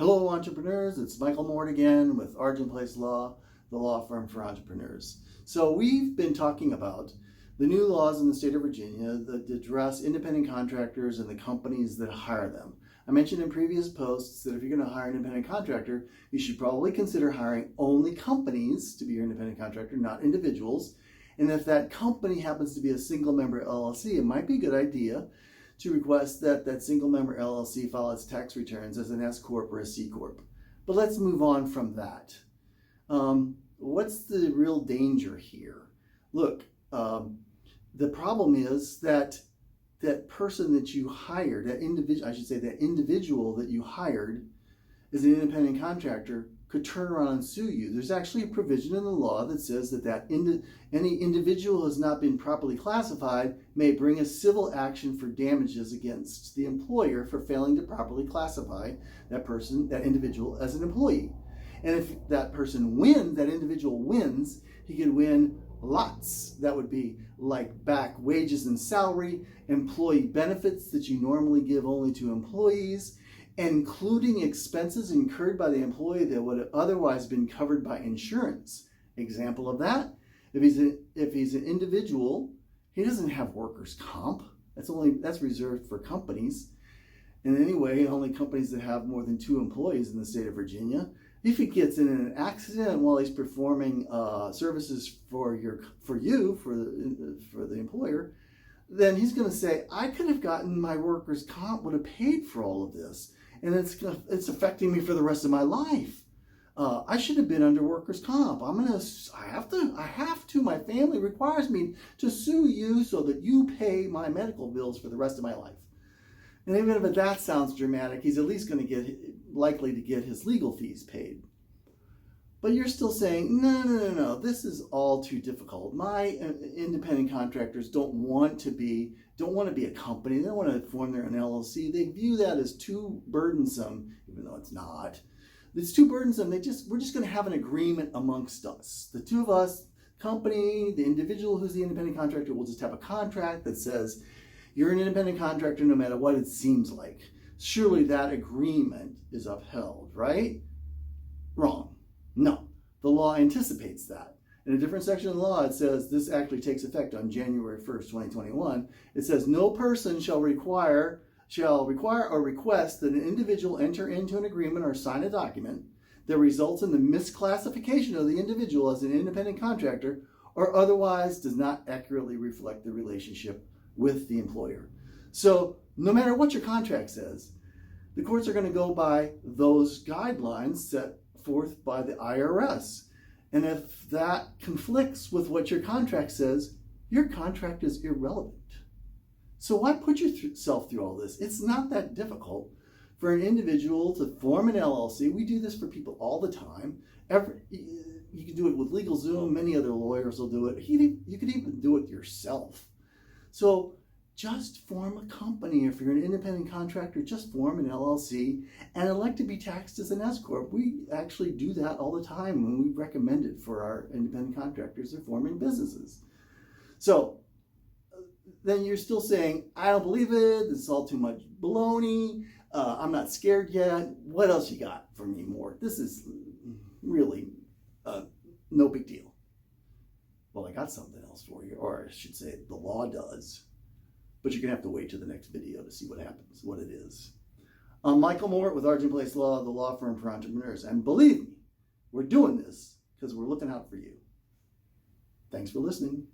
Hello, entrepreneurs. It's Michael Mort again with Argent Place Law, the law firm for entrepreneurs. So we've been talking about the new laws in the state of Virginia that address independent contractors and the companies that hire them. I mentioned in previous posts that if you're going to hire an independent contractor, you should probably consider hiring only companies to be your independent contractor, not individuals. And if that company happens to be a single member LLC, it might be a good idea to request that that single member LLC file its tax returns as an S Corp or a C Corp. But let's move on from that. What's the real danger here? Look, the problem is that that person that you hired, that individual that you hired as an independent contractor could turn around and sue you. There's actually a provision in the law that says that any individual who has not been properly classified may bring a civil action for damages against the employer for failing to properly classify that person, that individual, as an employee. And if that person wins, that individual wins, he could win lots. That would be like back wages and salary, employee benefits that you normally give only to employees, including expenses incurred by the employee that would have otherwise been covered by insurance. Example of that, if he's an individual, he doesn't have workers' comp. That's reserved for companies. And anyway, only companies that have more than 2 employees in the state of Virginia. If he gets in an accident while he's performing services for the employer, then he's going to say, I could have gotten my workers' comp, would have paid for all of this, and it's affecting me for the rest of my life. I should have been under workers' comp. I have to. My family requires me to sue you so that you pay my medical bills for the rest of my life. And even if that sounds dramatic, he's at least going to likely to get his legal fees paid. But you're still saying, no, this is all too difficult. My independent contractors don't want to be a company. They don't want to form their own LLC. They view that as too burdensome, even though it's not. It's too burdensome. We're just going to have an agreement amongst us. The two of us, company, the individual who's the independent contractor, will just have a contract that says, you're an independent contractor no matter what it seems like. Surely that agreement is upheld, right? Wrong. No. The law anticipates that. In a different section of the law, it says this actually takes effect on January 1st, 2021. It says no person shall require or request that an individual enter into an agreement or sign a document that results in the misclassification of the individual as an independent contractor or otherwise does not accurately reflect the relationship with the employer. So no matter what your contract says, the courts are going to go by those guidelines set forth by the IRS. And if that conflicts with what your contract says, your contract is irrelevant. So why put yourself through all this? It's not that difficult for an individual to form an LLC. We do this for people all the time. You can do it with LegalZoom. Many other lawyers will do it. You could even do it yourself. So just form a company. If you're an independent contractor, just form an LLC and elect to be taxed as an S Corp. We actually do that all the time when we recommend it for our independent contractors that are forming businesses. So then you're still saying, I don't believe it. This is all too much baloney. I'm not scared yet. What else you got for me, Mort? This is really no big deal. Well, I got something else for you, or I should say the law does. But you're going to have to wait to the next video to see what happens, what it is. I'm Michael Mort with Argent Place Law, the law firm for entrepreneurs. And believe me, we're doing this because we're looking out for you. Thanks for listening.